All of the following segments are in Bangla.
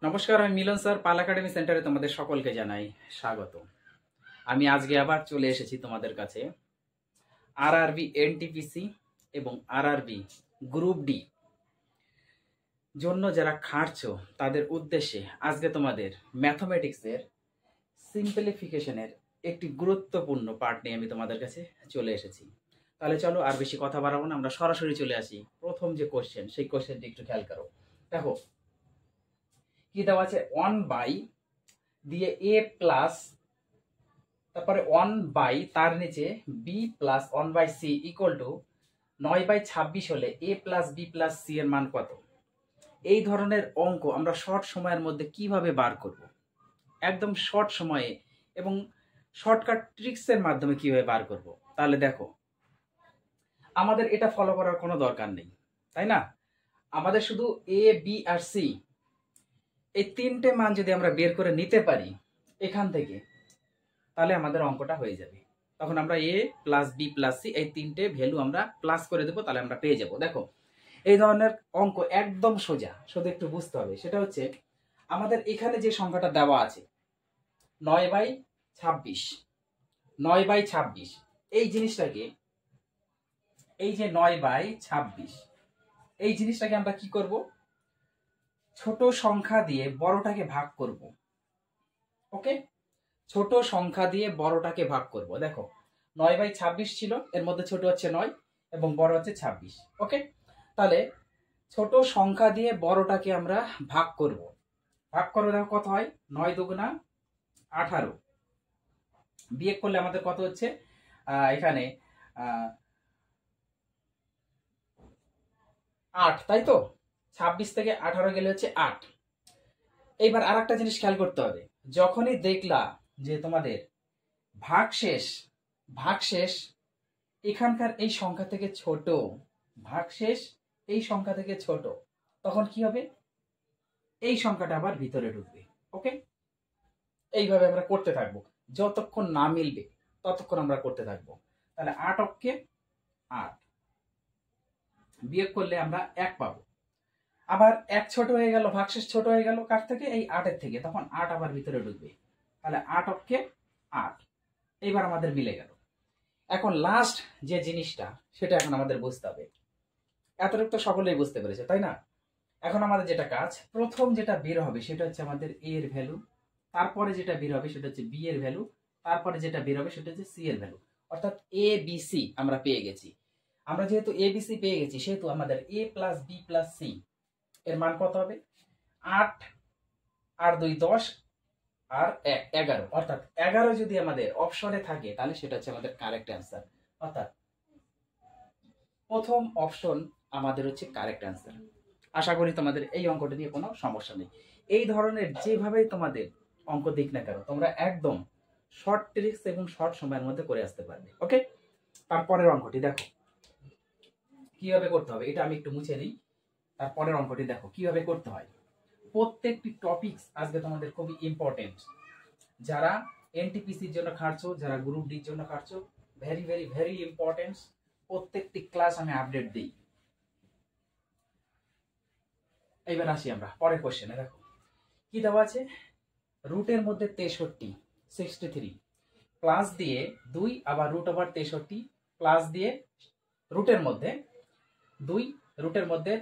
নমস্কার, আমি মিলন স্যার পাল একাডেমি সেন্টারে তোমাদের সকলকে জানাই স্বাগত। আমি আজকে আবার চলে এসেছি তোমাদের কাছে আরআরবি এনটিপিসি এবং আরআরবি গ্রুপ ডি জন্য যারা খাটছো তাদের উদ্দেশ্যে আজকে তোমাদের ম্যাথমেটিক্সের সিম্পলিফিকেশনের একটি গুরুত্বপূর্ণ পার্ট নিয়ে আমি তোমাদের কাছে চলে এসেছি। তাহলে চলো আর বেশি কথা বাড়াবো না, আমরা সরাসরি চলে আসি। প্রথম যে কোশ্চেন, সেই কোশ্চেনটি একটু খেয়াল করো। দেখো কি দেওয়া আছে, 1 বাই দিয়ে এ প্লাস, তারপরে 1 বাই তার নিচে B plus 1 by C equal to 9/26 হলে A plus B plus C এর মান কত? এই ধরনের অঙ্ক আমরা শর্ট সময়ের মধ্যে কিভাবে বার করব, একদম শর্ট সময়ে এবং শর্টকাট ট্রিক্সের মাধ্যমে কিভাবে বার করব। তাহলে দেখো, আমাদের এটা ফলো করার কোনো দরকার নেই, তাই না? আমাদের শুধু এ বি আর সি এই তিনটে মান যদি আমরা বের করে নিতে পারি এখান থেকে, তাহলে আমাদের অঙ্কটা হয়ে যাবে। তখন আমরা এ প্লাস বি প্লাস সি এই তিনটে ভ্যালু আমরা প্লাস করে দেবো, তাহলে আমরা পেয়ে যাব। দেখো, এই ধরনের অঙ্ক একদম সোজা, শুধু একটু বুঝতে হবে। সেটা হচ্ছে আমাদের এখানে যে সংখ্যাটা দেওয়া আছে 9/26, 9/26 এই জিনিসটাকে, এই যে 9/26 এই জিনিসটাকে আমরা কি করব, ছোট সংখ্যা দিয়ে বড়টাকে ভাগ করব। ওকে, ছোট সংখ্যা দিয়ে বড়টাকে ভাগ করব। দেখো 9/26 ছিল, এর মধ্যে ছোট হচ্ছে 9 এবং বড় হচ্ছে 26। ওকে, তাহলে ছোট সংখ্যা দিয়ে বড়টাকে আমরা ভাগ করব। ভাগ করবো, দেখো কত হয়, 9 দুগুণা 18, বিয়োগ করলে আমাদের কত হচ্ছে, এখানে 8, তাই তো? 26 থেকে 18 গেলে হচ্ছে 8। এইবার আর একটা জিনিস খেয়াল করতে হবে, যখনই দেখলা যে তোমাদের ভাগশেষ এখানকার এই সংখ্যা থেকে ছোট, ভাগশেষ এই সংখ্যা থেকে ছোট, তখন কি হবে, এই সংখ্যাটা আবার ভিতরে ঢুকবে। ওকে, এইভাবে আমরা করতে থাকবো, যতক্ষণ না মিলবে ততক্ষণ আমরা করতে থাকবো। তাহলে 8 অক্ষে 8, বিয়োগ করলে আমরা 1 পাবো। আবার 1 ছোট হয়ে গেল, ভাগশেষ ছোট হয়ে গেল কার থেকে, এই 8 এর থেকে, তখন 8 আবার ভিতরে ঢুকবে। তাহলে 8 অক্ষে 8, এইবার আমাদের মিলে গেল। এখন লাস্ট যে জিনিসটা, সেটা এখন আমাদের বুঝতে হবে। এতটুকু তো সকলেই বুঝতে পেরেছে, তাই না? এখন আমাদের যেটা কাজ, প্রথম যেটা বের হবে সেটা হচ্ছে আমাদের এ এর ভ্যালু, তারপরে যেটা বের হবে সেটা হচ্ছে বি এর ভ্যালু, তারপরে যেটা বের হবে সেটা হচ্ছে সি এর ভ্যালু। অর্থাৎ এ বি সি আমরা পেয়ে গেছি। আমরা যেহেতু এ বি সি পেয়ে গেছি, সেহেতু আমাদের এ প্লাস বি প্লাস সি এর মান কত হবে, 8 আর 2 10 আর 1 11। অর্থাৎ 11 যদি আমাদের অপশনে থাকে তাহলে সেটা হচ্ছে আমাদের কারেক্ট অ্যান্সার। অর্থাৎ প্রথম অপশন আমাদের হচ্ছে কারেক্ট অ্যান্সার। আশা করি তোমাদের এই অঙ্কটা নিয়ে কোনো সমস্যা নেই। এই ধরনের যেভাবেই তোমাদের অঙ্ক দিক না কেন, তোমরা একদম শর্ট ট্রিক্স এবং শর্ট সময়ের মধ্যে করে আসতে পারবে। ওকে, তারপরের অঙ্কটি দেখো কিভাবে করতে হবে, এটা আমি একটু মুছে দিই। তারপরের অঙ্কটি দেখো কিভাবে করতে হয়। প্রত্যেকটি টপিকস আজকে তোমাদের খুবই ইম্পর্টেন্ট। যারা এনটিপিসির জন্য খাটছো, যারা গ্রুপ ডির জন্য খাটছো, ভেরি ভেরি ভেরি ইম্পর্টেন্ট। প্রত্যেকটি ক্লাস আমি আপডেট দিই। এইবার আসি আমরা পরের কোশ্চেনে। দেখো কি দেওয়া আছে, রুটের মধ্যে 63 63 প্লাস দিয়ে 2 আবার রুট ওভার 63 প্লাস দিয়ে রুটের মধ্যে 2, রুটের মধ্যে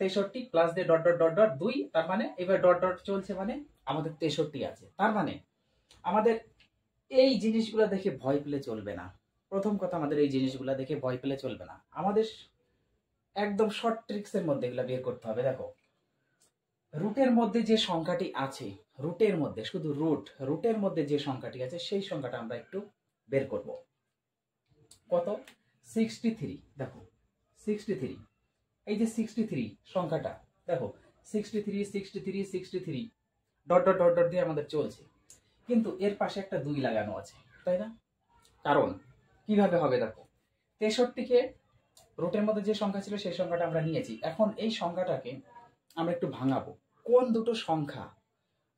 63 প্লাস দিয়ে ডট ডট ডট ডট 2, তার মানে এবার ডট ডট চলছে, মানে আমাদের 63 আছে। তার মানে আমাদের এই জিনিসগুলো দেখে ভয় পেলে চলবে না। প্রথম কথা, আমাদের এই জিনিসগুলো দেখে ভয় পেলে চলবে না, আমাদের একদম শর্ট ট্রিক্সের মধ্যে এগুলো বের করতে হবে। দেখো রুটের মধ্যে যে সংখ্যাটি আছে, রুটের মধ্যে শুধু রুটের মধ্যে যে সংখ্যাটি আছে সেই সংখ্যাটা আমরা একটু বের করব। কত, 63। দেখো 63, এই যে 63 সংখ্যাটা, দেখো 63 63 63 ডট ডট ডট ডট দিয়ে আমাদের চলছে, কিন্তু এর পাশে একটা 2 লাগানো আছে, তাই না? কারণ কিভাবে হবে, দেখো 63কে রুটের মধ্যে যে সংখ্যা ছিল সেই সংখ্যাটা আমরা নিয়েছি। এখন এই সংখ্যাটাকে আমরা একটু ভাঙাবো, কোন দুটো সংখ্যা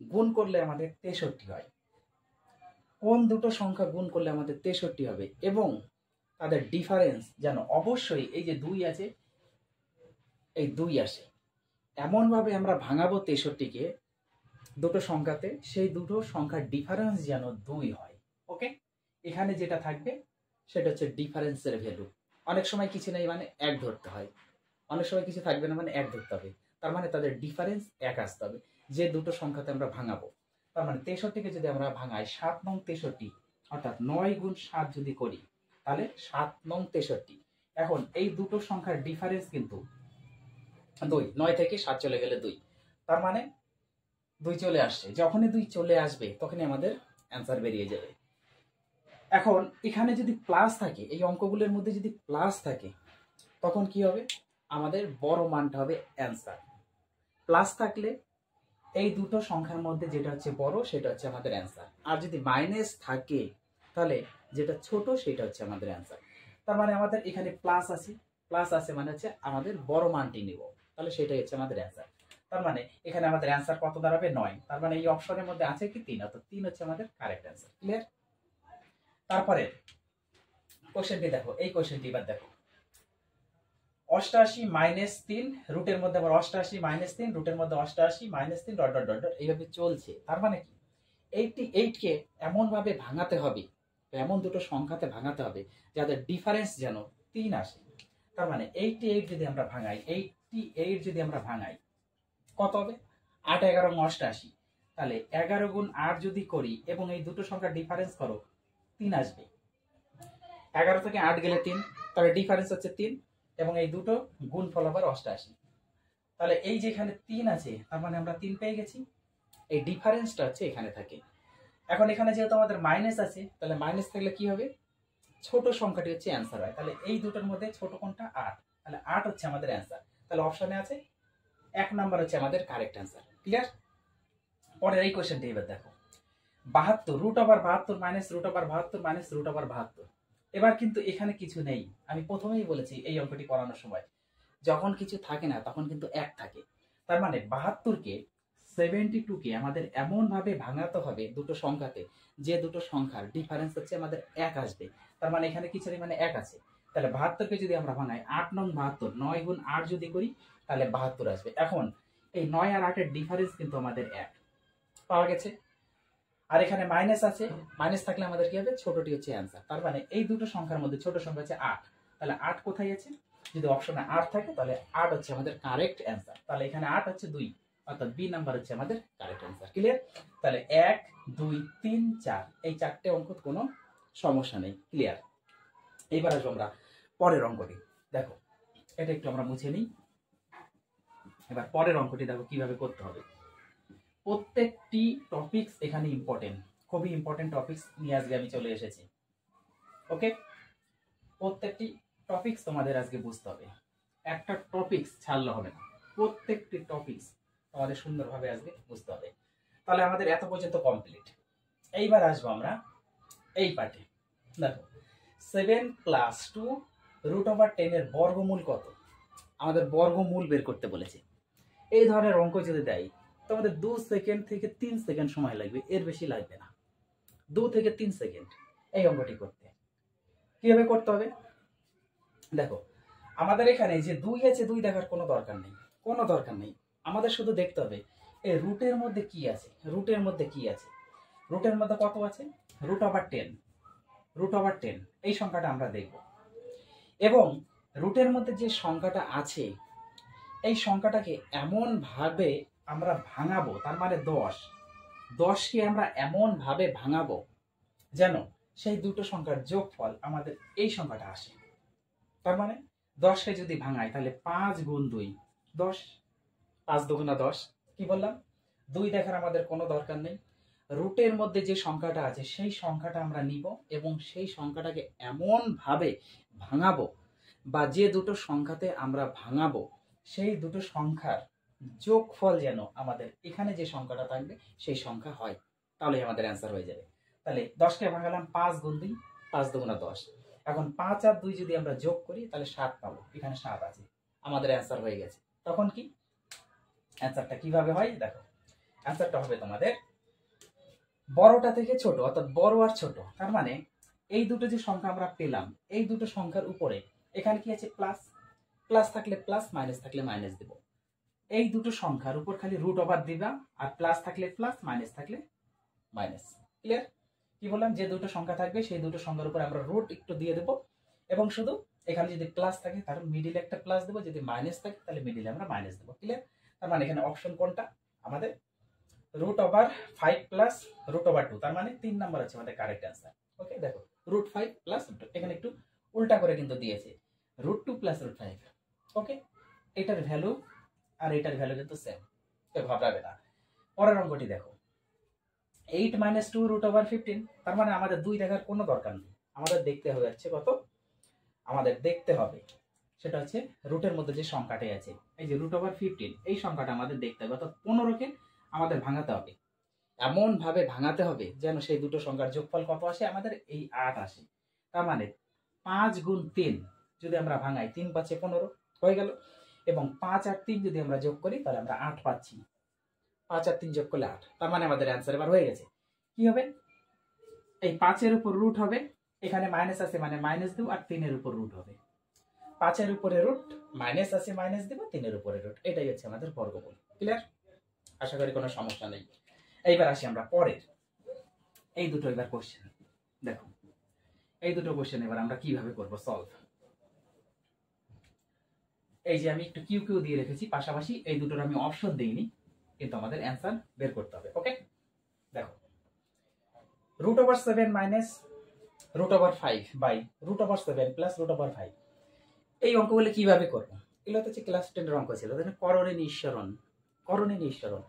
গুণ করলে আমাদের 63 হয়, কোন দুটো সংখ্যা গুণ করলে আমাদের 63 হবে, এবং তাদের ডিফারেন্স যেন অবশ্যই এই যে 2 আছে, এই 2 আসে। এমনভাবে আমরা ভাঙাবো 63কে দুটো সংখ্যাতে সেই দুটো সংখ্যার ডিফারেন্স যেন 2 হয়। ওকে, এখানে যেটা থাকবে সেটা হচ্ছে ডিফারেন্সের ভ্যালু। অনেক সময় কিছু নেই মানে 1 ধরতে হয়, অনেক সময় কিছু থাকবে না মানে 1 ধরতে হবে। তার মানে তাদের ডিফারেন্স 1 আসতে হবে যে দুটো সংখ্যাতে আমরা ভাঙাবো। তার মানে 63কে যদি আমরা ভাঙাই 7 নং 63, অর্থাৎ 9 গুণ 7 যদি করি তাহলে 7 নং 63। এখন এই দুটো সংখ্যার ডিফারেন্স কিন্তু 2, 9 থেকে 7 চলে গেলে 2, তার মানে 2 চলে আসছে। যখনই 2 চলে আসবে তখনই আমাদের অ্যান্সার বেরিয়ে যাবে। এখন এখানে যদি প্লাস থাকে, এই অঙ্কগুলোর মধ্যে যদি প্লাস থাকে তখন কি হবে, আমাদের বড় মানটা হবে অ্যান্সার। প্লাস থাকলে এই দুটো সংখ্যার মধ্যে যেটা হচ্ছে বড় সেটা হচ্ছে আমাদের অ্যান্সার। আর যদি মাইনাস থাকে তাহলে যেটা ছোট সেটা হচ্ছে আমাদের অ্যান্সার। তার মানে আমাদের এখানে প্লাস আছে মানে হচ্ছে আমাদের বড় মানটি নিব, তাহলে সেটাই হচ্ছে আমাদের অ্যান্সার। তার মানে এখানে আমাদের অ্যান্সার কত দাঁড়াবে, 9। তার মানে এই অপশনের মধ্যে আছে কি 3, অর্থাৎ 3 হচ্ছে আমাদের কারেক্ট অ্যান্সার। ক্লিয়ার? তারপরে কোশ্চেনটি দেখো, এই কোশ্চেনটি এবার দেখো, 88 মাইনাস 3 রুটের মধ্যে আবার 88 মাইনাস 3 রুটের মধ্যে 88 minus 3 dot dot dot dot এইভাবে চলছে। তার মানে কি 88কে এমন ভাবে ভাঙাতে হবে, এমন দুটো সংখ্যাতে ভাঙাতে হবে যাদের ডিফারেন্স যেন 3 আসে। তার মানে 88 যদি আমরা ভাঙাই কত হবে, 8 11 88, তাহলে 11 গুণ 8 যদি করি এবং এই দুটো সংখ্যার ডিফারেন্স করো 3 আসবে। 11 থেকে 8 গেলে 3, তাহলে ডিফারেন্স হচ্ছে 3 এবং এই দুটো গুণফল আবার 88। তাহলে এই যে এখানে 3 আছে তার মানে আমরা 3 পেয়ে গেছি, এই ডিফারেন্সটা হচ্ছে এখানে থাকে। এখন এখানে যেহেতু আমাদের মাইনাস আছে তাহলে মাইনাস থাকলে কি হবে, ছোট সংখ্যাটি হচ্ছে অ্যান্সার হয়। তাহলে এই দুটোর মধ্যে ছোট কোনটা, 8, তাহলে 8 হচ্ছে আমাদের অ্যান্সার। তাহলে অপশনে আছে 1 নাম্বার হচ্ছে আমাদের কারেক্ট অ্যান্সার। ক্লিয়ার? পরের এই কোশ্চেনটা এবার দেখো, 72 root over 72 minus root over 72 minus root over 72। এবার কিন্তু এখানে কিছু নেই, আমি প্রথমেই বলেছি এই অঙ্কটি করানোর সময় যখন কিছু থাকে না তখন কিন্তু 1 থাকে। তার মানে 72কে 72কে আমাদের এমন ভাবে ভাঙাতে হবে দুটো সংখ্যাতে যে দুটো সংখ্যার ডিফারেন্স হচ্ছে আমাদের 1 আসবে। তার মানে এখানে কিছু নেই মানে 1 আছে। তাহলে 72কে যদি আমরা ভাঙাই 8 নং 72, 9 গুণ 8 যদি করি তাহলে 72 আসবে। এখন এই 9 আর 8 এর ডিফারেন্স কিন্তু আমাদের 1 পাওয়া গেছে। আর এখানে মাইনাস আছে, মাইনাস থাকলে আমাদের কি হবে, ছোটটি হচ্ছে অ্যান্সার। তার মানে এই দুটো সংখ্যার মধ্যে ছোট সংখ্যা হচ্ছে 8, তাহলে 8 কোথায় আছে, যদি অপশনে 8 থাকে তাহলে 8 হচ্ছে আমাদের কারেক্ট অ্যান্সার। তাহলে এখানে 8 হচ্ছে 2, অর্থাৎ বি নাম্বার হচ্ছে আমাদের কারেক্ট অ্যান্সার। ক্লিয়ার? তাহলে 1 2 3 4 এই চারটে অঙ্ক কোনো সমস্যা নেই। ক্লিয়ার? এইবার আসবো আমরা পরের অঙ্কটি। দেখো এটা একটু আমরা মুছে নিই। এবার পরের অঙ্কটি দেখো কিভাবে করতে হবে। প্রত্যেকটি টপিকস এখানে ইম্পর্টেন্ট, খুবই ইম্পর্টেন্ট টপিকস নিয়ে আজকে আমি চলে এসেছি। ওকে, প্রত্যেকটি টপিকস তোমাদের আজকে বুঝতে হবে, একটা টপিকস ছাড়লে হবে না, প্রত্যেকটি টপিকস তোমাদের সুন্দরভাবে আজকে বুঝতে হবে। তাহলে আমাদের এত পর্যন্ত কমপ্লিট। এইবার আসবো আমরা এই পার্টে। দেখো 7 + 2 √10 এর বর্গমূল কত, আমাদের বর্গমূল বের করতে বলেছে। এই ধরনের অঙ্ক যদি দেয় তোমাদের 2 সেকেন্ড থেকে 3 সেকেন্ড সময় লাগবে, এর বেশি লাগবে না। 2 থেকে 3 সেকেন্ড এই অঙ্কটি করতে। কিভাবে করতে হবে দেখো, আমাদের এখানে যে 2 আছে 2 দেখার কোনো দরকার নেই, কোনো দরকার নেই। আমাদের শুধু দেখতে হবে এই রুটের মধ্যে কি আছে, রুটের মধ্যে কি আছে, রুটের মধ্যে কত আছে, √10, √10 এই সংখ্যাটা আমরা দেখব। এবং রুটের মধ্যে যে সংখ্যাটা আছে এই সংখ্যাটাকে এমন ভাবে আমরা ভাঙাবো, তার মানে 10কে আমরা এমন ভাবে ভাঙাবো যেন সেই দুটো সংখ্যার যোগফল আমাদের এই সংখ্যাটা আসে। তার মানে 10কে যদি ভাঙাই তাহলে 5 গুণ 2 10, 5 দুগুণা 10। কি বললাম, 2 দেখার আমাদের কোনো দরকার নেই। রুটের মধ্যে যে সংখ্যাটা আছে সেই সংখ্যাটা আমরা নিব এবং সেই সংখ্যাটাকে এমন ভাবে ভাঙাবো, বা যে দুটো সংখ্যাতে আমরা ভাঙাবো সেই দুটো সংখ্যার যোগফল যেন আমাদের এখানে যে সংখ্যাটা থাকবে সেই সংখ্যা হয়, তাহলে আমাদের অ্যান্সার হয়ে যাবে। তাহলে 10কে ভাঙালাম 5 গুণ 2, 5 দুগুণা 10। এখন 5 আর 2 যদি আমরা যোগ করি তাহলে 7 পাবো, এখানে 7 আছে, আমাদের অ্যান্সার হয়ে গেছে। তখন কি অ্যান্সারটা কিভাবে হয় দেখো, অ্যান্সারটা হবে তোমাদের বড়টা থেকে ছোট, অর্থাৎ বড় আর ছোট। তার মানে এই দুটো যে সংখ্যা আমরা পেলাম এই দুটো সংখ্যার উপরে এখানে কি আছে, প্লাস, প্লাস থাকলে প্লাস, মাইনাস থাকলে মাইনাস দেব। এই দুটো সংখ্যার উপর খালি রুট ওভার দিবা, আর প্লাস থাকলে প্লাস, মাইনাস থাকলে মাইনাস। ক্লিয়ার? কি বললাম, যে দুটো সংখ্যা থাকবে সেই দুটো সংখ্যার উপর আমরা রুট একটু দিয়ে দেবো, এবং শুধু এখানে যদি প্লাস থাকে তাহলে মিডিলে একটা প্লাস দেবো, যদি মাইনাস থাকে তাহলে মিডিলে আমরা মাইনাস দেবো। ক্লিয়ার? তার মানে এখানে অপশন কোনটা আমাদের? √5 প্লাস √2, তার মানে 3 নাম্বার আছে আমাদের কারেক্ট অ্যান্সার। ওকে, দেখো √5 প্লাস এখানে একটু উল্টা করে কিন্তু দিয়েছে, √2 প্লাস √5। ওকে, এটার ভ্যালু আর এটার ভ্যালু কিন্তু সেম, কেউ ঘাবড়াবে না। পরের অঙ্কটি দেখো, 8 - 2 √15। তার মানে আমাদের 2 দেখার কোনো দরকার নেই, আমাদের দেখতে হবে হচ্ছে কত, আমাদের দেখতে হবে সেটা হচ্ছে রুটের মধ্যে যে সংখ্যাটাই আছে, এই যে √15, এই সংখ্যাটা আমাদের দেখতে হবে, অর্থাৎ 15কে আমাদের ভাঙাতে হবে, এমন ভাবে ভাঙাতে হবে যেন সেই দুটো সংখ্যার যোগফল কত আসে, আমাদের এই 8 আসে। তার মানে 5 গুণ 3 যদি আমরা ভাঙাই, 3 × 5 = 15 হয়ে গেল, এবং 5 আর 3 যদি আমরা যোগ করি তাহলে আমরা 8 পাচ্ছি। 5 আর 3 যোগ করলে 8, তার মানে আমাদের অ্যান্সার এবার হয়ে গেছে। কি হবে, এই 5 এর উপর রুট হবে, এখানে মাইনাস আছে মানে মাইনাস দেব, আর 3 এর উপর রুট হবে, 5 এর উপরে রুট, মাইনাস আছে মাইনাস দেব, 3 এর উপরে রুট, এটাই হচ্ছে আমাদের বর্গমূল। ক্লিয়ার? আশা করি কোনো সমস্যা নেই। এইবার আসি আমরা পরের এই দুটো এবার কোশ্চেন দেখো, এই দুটো কোশ্চেন এবার আমরা কিভাবে করব সলভ। এই যে আমি একটু কিউ কিউ দিয়ে রেখেছি, পাশাপাশি এই দুটোর আমি অপশন দেইনি, কিন্তু আমাদের অ্যান্সার বের করতে হবে। ওকে, দেখো √7 মাইনাস √5 বাই √7 প্লাস √5, এই অঙ্কগুলো কিভাবে করবো? এগুলো তো হচ্ছে ক্লাস 10 এর অঙ্ক ছিল, করণে নিঃসরণ, করণে নিঃসরণ।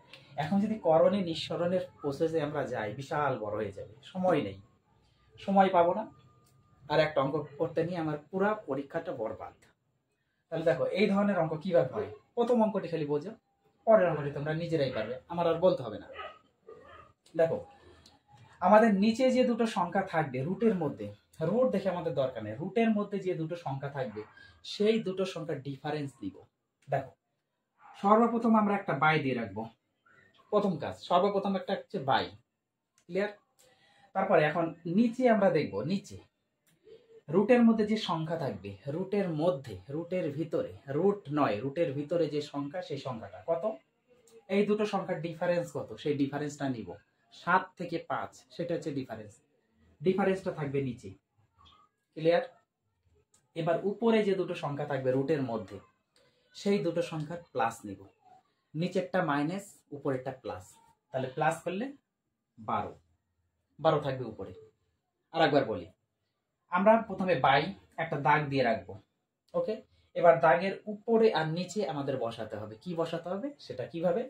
এখন যদি করণে নিঃসরণের প্রসেসে আমরা যাই, বিশাল বড় হয়ে যাবে, সময় নেই, সময় পাবো না, আর একটা অঙ্ক করতে নিয়ে আমার পুরো পরীক্ষাটা বরবাদ। তাহলে দেখো এই ধরনের অঙ্ক কিভাবে হয়, প্রথম অঙ্কটি খালি বোঝো, পরের অঙ্কটি তোমরা নিজেরাই পারবে, আমার আর বলতে হবে না। দেখো আমাদের নিচে যে দুটো সংখ্যা থাকবে রুটের মধ্যে, রুট দেখে আমাদের দরকার নেই, রুটের মধ্যে যে দুটো সংখ্যা থাকবে সেই দুটো সংখ্যার ডিফারেন্স দিব। দেখো সর্বপ্রথম আমরা একটা বাই দিয়ে রাখবো, প্রথম কাজ, সর্বপ্রথম একটা হচ্ছে বাই। ক্লিয়ার? তারপরে এখন নিচে আমরা দেখব, নিচে রুটের মধ্যে যে সংখ্যা থাকবে, রুটের মধ্যে, রুটের ভিতরে, রুট নয়, রুটের ভিতরে যে সংখ্যা, সেই সংখ্যাটা কত, এই দুটো সংখ্যার ডিফারেন্স কত, সেই ডিফারেন্সটা নিব। 7 থেকে 5 সেটা হচ্ছে ডিফারেন্স, ডিফারেন্সটা থাকবে নিচে। ক্লিয়ার? এবার উপরে যে দুটো সংখ্যা থাকবে রুটের মধ্যে, সেই দুটো সংখ্যার প্লাস নিব, নিচেরটা মাইনাস, উপরেরটা প্লাস, তাহলে প্লাস করলে 12, 12 থাকবে উপরে। আর একবার বলি, আমরা প্রথমে বাই একটা দাগ দিয়ে রাখবো। ওকে, এবার দাগের উপরে আর নিচে আমাদের বসাতে হবে, কি বসাতে হবে সেটা কিভাবে,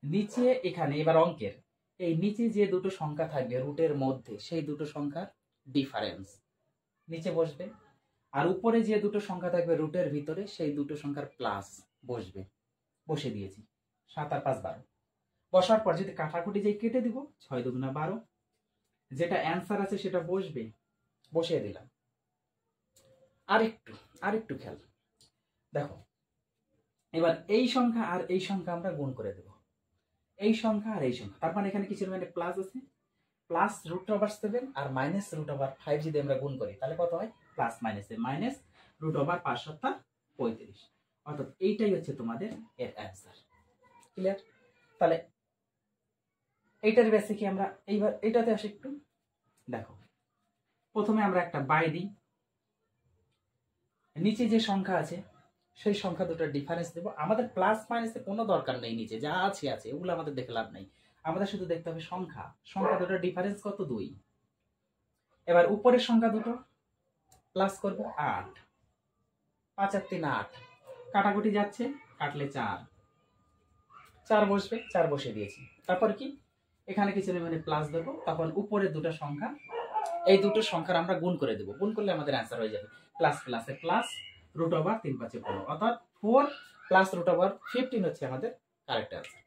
নিচে এখানে এবার অঙ্কের এই নিচে যে দুটো সংখ্যা থাকবে রুটের মধ্যে, সেই দুটো সংখ্যার ডিফারেন্স নিচে বসবে, আর উপরে যে দুটো সংখ্যা থাকবে রুটের ভিতরে, সেই দুটো সংখ্যার প্লাস বসবে। বসে দিয়েছি, 7 আর 5 12। বসার পর যদি কাটাকুটি যাই কেটে দিব, 6 × 2 = 12, যেটা অ্যান্সার আছে সেটা বসবে, বসিয়ে দিলাম। আরেকটু খেয়াল দেখো, এবার এই সংখ্যা আর এই সংখ্যা আমরা গুণ করে দেব, এই সংখ্যা আর এই সংখ্যা, তার মানে এখানে কিছু মানে প্লাস আছে, প্লাস √7 আর মাইনাস √5 যদি আমরা গুণ করি তাহলে কত হয়, প্লাস মাইনাসে মাইনাস, √5 × 7 = 35, অর্থাৎ এইটাই হচ্ছে তোমাদের এর অ্যান্সার। ক্লিয়ার? তাহলে এইটার বেসে কি আমরা এইবার এইটাতে আসি একটু দেখো, প্রথমে আমরা একটা বাই দিই, নিচে যে সংখ্যা আছে সেই সংখ্যা দুটোর ডিফারেন্স দেব, আমাদের প্লাস মাইনাসে কোনো দরকার নেই, নিচে যা আছে আছে ওগুলো আমাদের দেখে লাভ নাই, আমাদের শুধু দেখতে হবে সংখ্যা, সংখ্যা দুটোর ডিফারেন্স কত, 2। এবার উপরের সংখ্যা দুটো প্লাস করব 8, 5 আর 3 8, কাটাকুটি যাচ্ছে, কাটলে 4 বসবে, 4 বসে দিয়েছি। তারপর কি এখানে কিছু মানে প্লাস দেবো, তখন উপরের দুটো সংখ্যা, এই দুটো সংখ্যার আমরা গুণ করে দেব, গুণ করলে আমাদের অ্যান্সার হয়ে যাবে প্লাস প্লাসে প্লাস, √3 × 5 = 15, অর্থাৎ 4 প্লাস √15 হচ্ছে আমাদের কারেক্ট অ্যান্সার।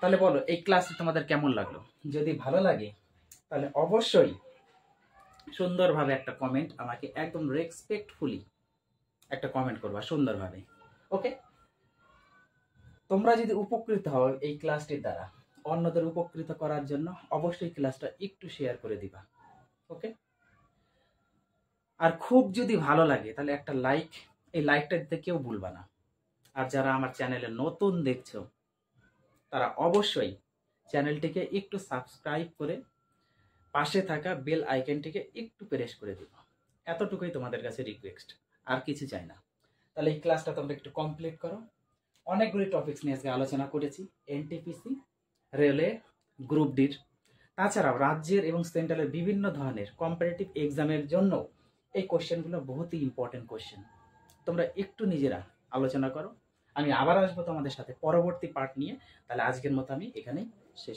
তাহলে বলো এই ক্লাসটি তোমাদের কেমন লাগলো? যদি ভালো লাগে তাহলে অবশ্যই সুন্দরভাবে একটা কমেন্ট, আমাকে একদম রেসপেক্টফুলি একটা কমেন্ট করবা সুন্দরভাবে। ওকে, তোমরা যদি উপকৃত হও এই ক্লাসটির দ্বারা, অন্যদের উপকৃত করার জন্য অবশ্যই ক্লাসটা একটু শেয়ার করে দিবা। ওকে, আর খুব যদি ভালো লাগে তাহলে একটা লাইক, এই লাইকটা দিতে কেউ ভুলবা না। আর যারা আমার চ্যানেলে নতুন দেখছো তারা অবশ্যই চ্যানেলটিকে একটু সাবস্ক্রাইব করে পাশে থাকা বেল আইকনটিকে একটু প্রেস করে দিও। এতটুকুই তোমাদের কাছে রিকোয়েস্ট, আর কিছু চাই না। তাহলে এই ক্লাসটা তোমরা একটু কমপ্লিট করো। অনেকগুলি টপিকস নিয়ে আজকে আলোচনা করেছি, এনটিপিসি, রেলওয়ে, গ্রুপ ডির, তাছাড়াও রাজ্যের এবং সেন্ট্রালের বিভিন্ন ধরনের কম্পারেটিভ এক্সামের জন্য এই কোশ্চেনগুলো বহুতই ইম্পর্টেন্ট কোশ্চেন। তোমরা একটু নিজেরা আলোচনা করো। আমি আবার আসবো তোমাদের সাথে পরবর্তী পার্ট নিয়ে। তাহলে আজকের মতো আমি এখানেই শেষ